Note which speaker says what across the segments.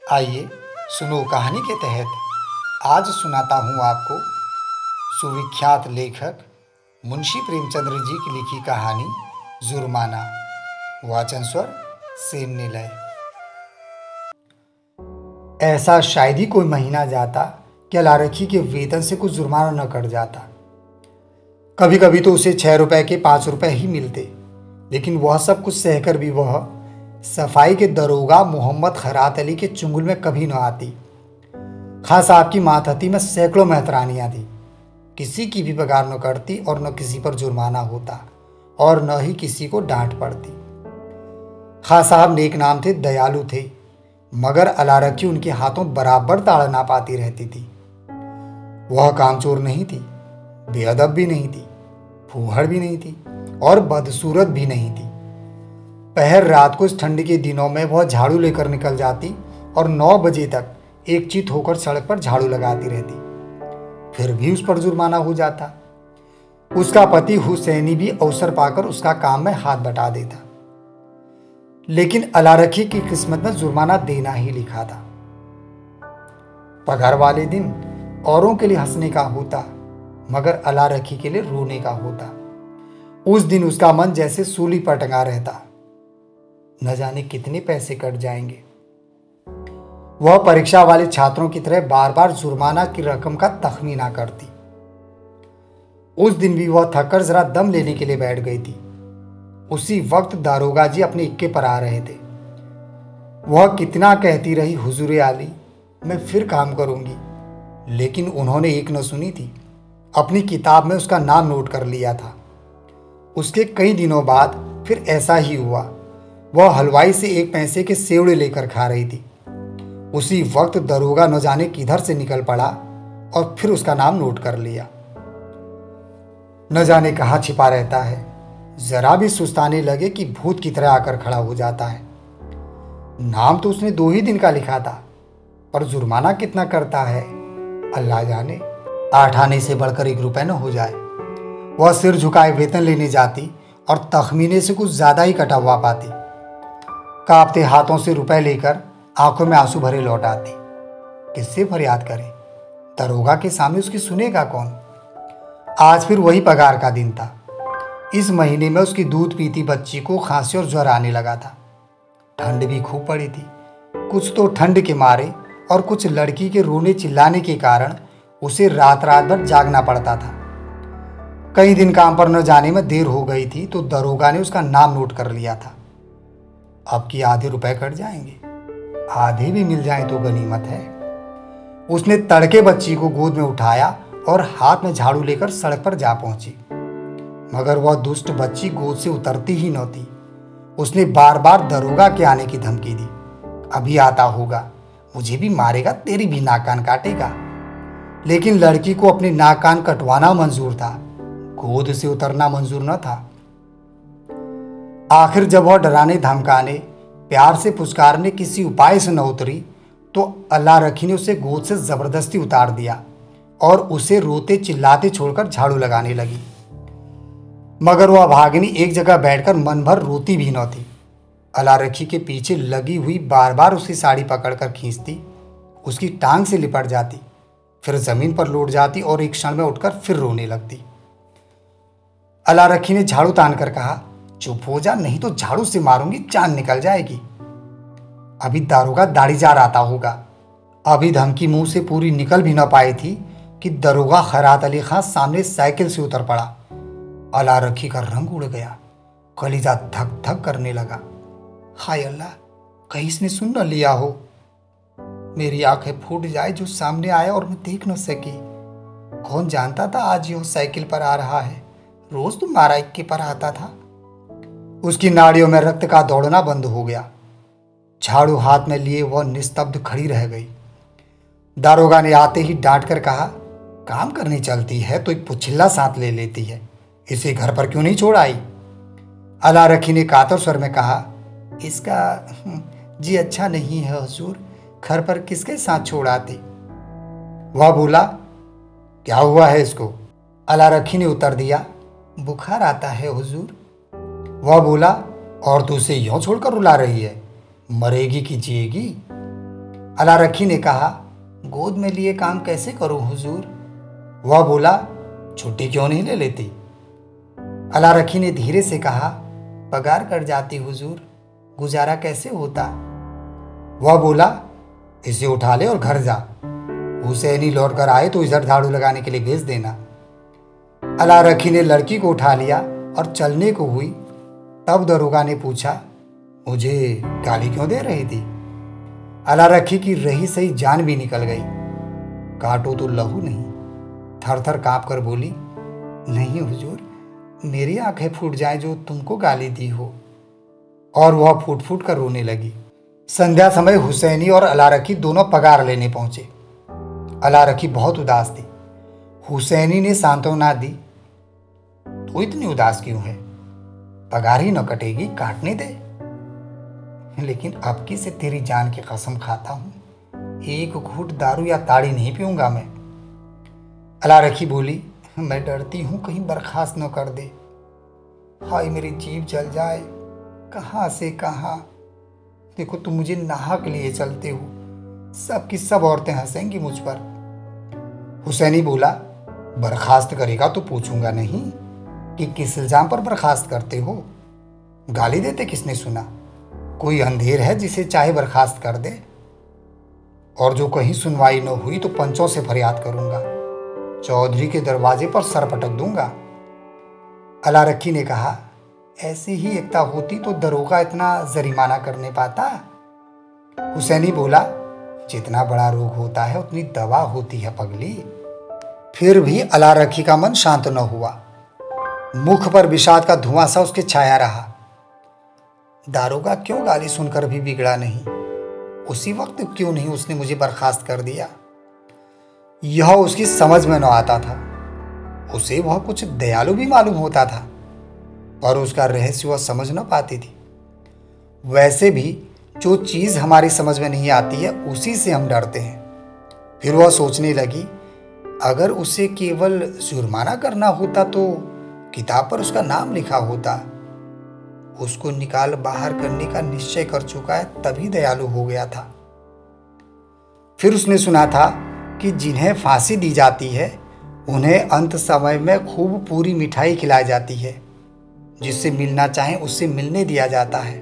Speaker 1: आइए सुनो कहानी के तहत आज सुनाता हूँ आपको सुविख्यात लेखक मुंशी प्रेमचंद्र जी की लिखी कहानी जुर्माना। वाचन स्वर सेन निलय। ऐसा शायद ही कोई महीना जाता कि अलारखी के वेतन से कुछ जुर्माना न कट जाता। कभी कभी तो उसे 6 रुपए के 5 रुपए ही मिलते, लेकिन वह सब कुछ सहकर भी वह सफाई के दरोगा मोहम्मद खैरात अली के चुंगल में कभी न आती। खां साहब की मातहती में सैकड़ों मेहतरानियाँ थी, किसी की भी पगार न कटती और न किसी पर जुर्माना होता और न ही किसी को डांट पड़ती। खां साहब नेक नाम थे, दयालु थे, मगर अलारखी उनके हाथों बराबर ताड़ ना पाती रहती थी। वह कामचोर नहीं थी, बेअदब भी नहीं थी, फूहड़ भी नहीं थी और बदसूरत भी नहीं थी। पहर रात को इस ठंड के दिनों में वह झाड़ू लेकर निकल जाती और 9 बजे तक एकचित होकर सड़क पर झाड़ू लगाती रहती। फिर भी उस पर जुर्माना हो जाता। उसका पति हुसैनी भी अवसर पाकर उसका काम में हाथ बटा देता, लेकिन अलारखी की किस्मत में जुर्माना देना ही लिखा था। पगार वाले दिन औरों के लिए हंसने का होता, मगर अलारखी के लिए रोने का होता। उस दिन उसका मन जैसे सूली पर टंगा रहता, न जाने कितने पैसे कट जाएंगे। वह परीक्षा वाले छात्रों की तरह बार बार जुर्माना की रकम का तखमीना करती। उस दिन भी वह थककर जरा दम लेने के लिए बैठ गई थी। उसी वक्त दारोगा जी अपने इक्के पर आ रहे थे। वह कितना कहती रही, हुजूर आली मैं फिर काम करूंगी, लेकिन उन्होंने एक न सुनी थी। अपनी किताब में उसका नाम नोट कर लिया था। उसके कई दिनों बाद फिर ऐसा ही हुआ। वह हलवाई से 1 पैसे के सेवड़े लेकर खा रही थी। उसी वक्त दरोगा न जाने किधर से निकल पड़ा और फिर उसका नाम नोट कर लिया। न जाने कहाँ छिपा रहता है, जरा भी सुस्ताने लगे कि भूत की तरह आकर खड़ा हो जाता है। नाम तो उसने 2 ही दिन का लिखा था, पर जुर्माना कितना करता है अल्लाह जाने। 8 आने से बढ़कर 1 रुपए न हो जाए। वह सिर झुकाए वेतन लेने जाती और तखमीने से कुछ ज्यादा ही कटा हुआ पाती। कांपते हाथों से रुपए लेकर आंखों में आंसू भरे लौट आती। किससे फरियाद करे? दरोगा के सामने उसकी सुनेगा कौन? आज फिर वही पगार का दिन था। इस महीने में उसकी दूध पीती बच्ची को खांसी और ज्वर आने लगा था। ठंड भी खूब पड़ी थी। कुछ तो ठंड के मारे और कुछ लड़की के रोने चिल्लाने के कारण उसे रात रात भर जागना पड़ता था। कई दिन काम पर न जाने में देर हो गई थी तो दरोगा ने उसका नाम नोट कर लिया था। अब की आधे रुपए कट जाएंगे, आधे भी मिल जाए तो गनीमत है। उसने तड़के बच्ची को गोद में उठाया और हाथ में झाड़ू लेकर सड़क पर जा पहुंची, मगर वह दुष्ट बच्ची गोद से उतरती ही न थी। उसने बार बार दरोगा के आने की धमकी दी। अभी आता होगा, मुझे भी मारेगा, तेरी भी नाक कान काटेगा। लेकिन लड़की को अपने नाक कान कटवाना मंजूर था, गोद से उतरना मंजूर न था। आखिर जब वह डराने धमकाने प्यार से पुचकारने किसी उपाय से न उतरी तो अलारखी ने उसे गोद से जबरदस्ती उतार दिया और उसे रोते चिल्लाते छोड़कर झाड़ू लगाने लगी। मगर वह भागनी एक जगह बैठकर मन भर रोती भी न थी। अलारखी के पीछे लगी हुई बार बार उसकी साड़ी पकड़कर खींचती, उसकी टांग से लिपट जाती, फिर जमीन पर लौट जाती और एक क्षण में उठकर फिर रोने लगती। अलारखी ने झाड़ू तान कर कहा, चुप हो जा, नहीं तो झाड़ू से मारूंगी, जान निकल जाएगी। अभी दारोगा दाढ़ी जा रहा होगा। अभी धमकी मुंह से पूरी निकल भी न पाई थी कि दरोगा खैरात अली खां सामने साइकिल से उतर पड़ा। अलारखी का रंग उड़ गया, कलीजा धक धक करने लगा। हाय अल्लाह, कहीं इसने सुन न लिया हो। मेरी आंखें फूट जाए जो सामने आया और मैं देख न सकी। कौन जानता था आज यह साइकिल पर आ रहा है, रोज तो मारा इक्के पर आता था। उसकी नाड़ियों में रक्त का दौड़ना बंद हो गया। झाड़ू हाथ में लिए वह निस्तब्ध खड़ी रह गई। दारोगा ने आते ही डांट कर कहा, काम करने चलती है तो एक पुछिल्ला साथ ले लेती है, इसे घर पर क्यों नहीं छोड़ आई? अलारखी ने कातर स्वर में कहा, इसका जी अच्छा नहीं है हुजूर, घर पर किसके साथ छोड़ आती? वह बोला, क्या हुआ है इसको? अलारखी ने उत्तर दिया, बुखार आता है हुजूर। वह बोला, और तू उसे यूं छोड़कर रुला रही है, मरेगी कि जिएगी? अला रखी ने कहा, गोद में लिए काम कैसे करूं हुजूर? वह बोला, छुट्टी क्यों नहीं ले लेती? अला रखी ने धीरे से कहा, पगार कट जाती हुजूर, गुजारा कैसे होता? वह बोला, इसे उठा ले और घर जा। हुसैनी लौट कर आए तो इधर झाड़ू लगाने के लिए भेज देना। अला रखी ने लड़की को उठा लिया और चलने को हुई। तब दरोगा ने पूछा, मुझे गाली क्यों दे रही थी? अला रखी की रही सही जान भी निकल गई। काटो तो लहू नहीं। थर थर कांप कर बोली, नहीं हुजूर, मेरी आंखें फूट जाए जो तुमको गाली दी हो। और वह फूट फूट कर रोने लगी। संध्या समय हुसैनी और अला रखी दोनों पगार लेने पहुंचे। अला रखी बहुत उदास थी। हुसैनी ने सांत्वना दी, तू इतनी उदास क्यों है? पगार ही न कटेगी, काटने दे। लेकिन अब की से तेरी जान की कसम खाता हूं, एक घूंट दारू या ताड़ी नहीं पीऊंगा मैं। अला रखी बोली, मैं डरती हूं कहीं बर्खास्त न कर दे। हाय मेरी जीभ जल जाए, कहाँ से कहाँ। देखो तुम मुझे नाहक लिए चलते हो, सब की सब औरतें हंसेंगी मुझ पर। हुसैनी बोला, बर्खास्त करेगा तो पूछूंगा नहीं कि किस इल्जाम पर बर्खास्त करते हो? गाली देते किसने सुना? कोई अंधेर है जिसे चाहे बर्खास्त कर दे? और जो कहीं सुनवाई न हुई तो पंचों से फरियाद करूंगा, चौधरी के दरवाजे पर सर पटक दूंगा। अला रखी ने कहा, ऐसी ही एकता होती तो दरोगा इतना जरिमाना करने पाता? हुसैनी बोला, जितना बड़ा रोग होता है उतनी दवा होती है पगली। फिर भी अला रखी का मन शांत न हुआ। मुख पर विषाद का धुआं सा उसके छाया रहा। दारोगा क्यों गाली सुनकर भी बिगड़ा नहीं? उसी वक्त क्यों नहीं उसने मुझे बर्खास्त कर दिया? यह उसकी समझ में न आता था। उसे वह कुछ दयालु भी मालूम होता था, पर उसका रहस्य वह समझ न पाती थी। वैसे भी जो चीज हमारी समझ में नहीं आती है उसी से हम डरते हैं। फिर वह सोचने लगी, अगर उसे केवल जुर्माना करना होता तो किताब पर उसका नाम लिखा होता। उसको निकाल बाहर करने का निश्चय कर चुका है, तभी दयालु हो गया था। फिर उसने सुना था कि जिन्हें फांसी दी जाती है उन्हें अंत समय में खूब पूरी मिठाई खिलाई जाती है, जिससे मिलना चाहे उससे मिलने दिया जाता है।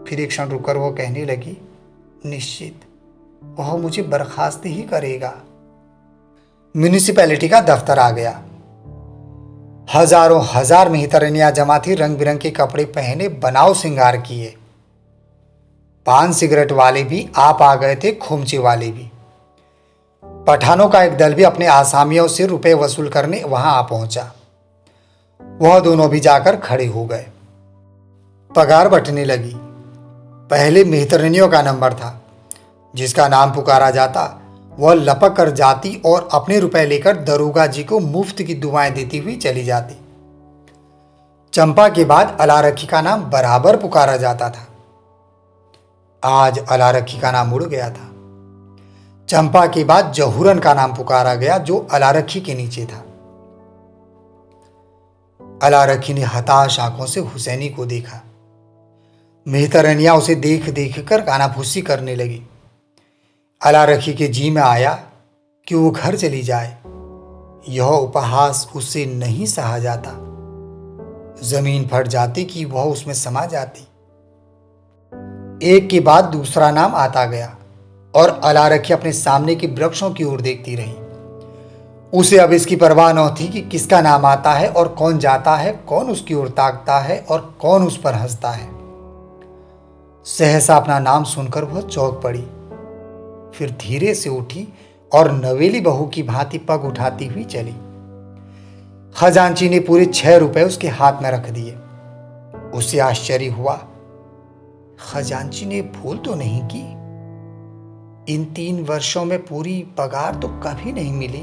Speaker 1: फिर एक क्षण रुककर वो कहने लगी, निश्चित वह मुझे बर्खास्त ही करेगा। म्यूनिसिपैलिटी का दफ्तर आ गया। हजारों हजार मेहतरनियां जमा थी, रंग बिरंगे कपड़े पहने, बनाव श्रृंगार किए। पान सिगरेट वाले भी आप आ गए थे, खोमचे वाले भी। पठानों का एक दल भी अपने आसामियों से रुपए वसूल करने वहां आ पहुंचा। वह दोनों भी जाकर खड़े हो गए। पगार बंटने लगी। पहले मेहतरनियों का नंबर था। जिसका नाम पुकारा जाता वह लपक कर जाती और अपने रुपए लेकर दरोगा जी को मुफ्त की दुआएं देती हुई चली जाती। चंपा के बाद अला रखी का नाम बराबर पुकारा जाता था। आज अला रखी का नाम उड़ गया था। चंपा के बाद जहूरन का नाम पुकारा गया, जो अला रखी के नीचे था। अला रखी ने हताश आंखों से हुसैनी को देखा। मेहतरनिया उसे देख देख कर कानाफूसी करने लगी। अला रखी के जी में आया कि वो घर चली जाए। यह उपहास उससे नहीं सहा जाता। जमीन फट जाती कि वह उसमें समा जाती। एक के बाद दूसरा नाम आता गया और अला रखी अपने सामने के वृक्षों की ओर देखती रही। उसे अब इसकी परवाह न थी कि किसका नाम आता है और कौन जाता है, कौन उसकी ओर ताकता है और कौन उस पर हंसता है। सहसा अपना नाम सुनकर वह चौंक पड़ी। फिर धीरे से उठी और नवेली बहू की भांति पग उठाती हुई चली। खजांची ने पूरे 6 रुपए उसके हाथ में रख दिए। उसे आश्चर्य हुआ, खजांची ने भूल तो नहीं की। इन 3 वर्षों में पूरी पगार तो कभी नहीं मिली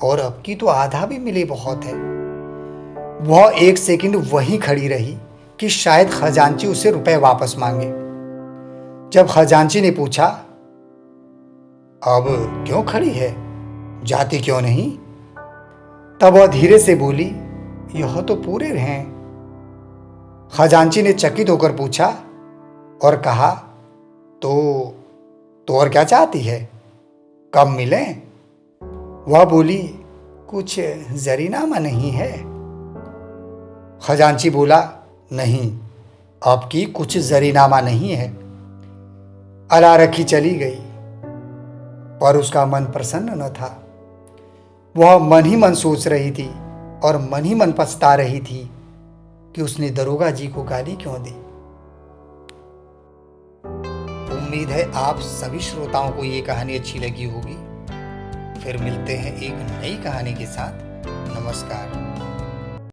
Speaker 1: और अब की तो आधा भी मिले बहुत है। वह 1 सेकंड वहीं खड़ी रही कि शायद खजांची उसे रुपए वापस मांगे। जब खजांची ने पूछा, अब क्यों खड़ी है, जाती क्यों नहीं? तब वह धीरे से बोली, यह तो पूरे हैं। खजांची ने चकित होकर पूछा और कहा, तो तो और क्या चाहती है, कब मिलें? वह बोली, कुछ जरीनामा नहीं है? खजांची बोला, नहीं, अब की कुछ जरीनामा नहीं है। अला रखी चली गई, पर उसका मन प्रसन्न न था। वह मन ही मन सोच रही थी और मन ही मन पछता रही थी कि उसने दरोगा जी को गाली क्यों दी। उम्मीद है आप सभी श्रोताओं को ये कहानी अच्छी लगी होगी। फिर मिलते हैं एक नई कहानी के साथ। नमस्कार।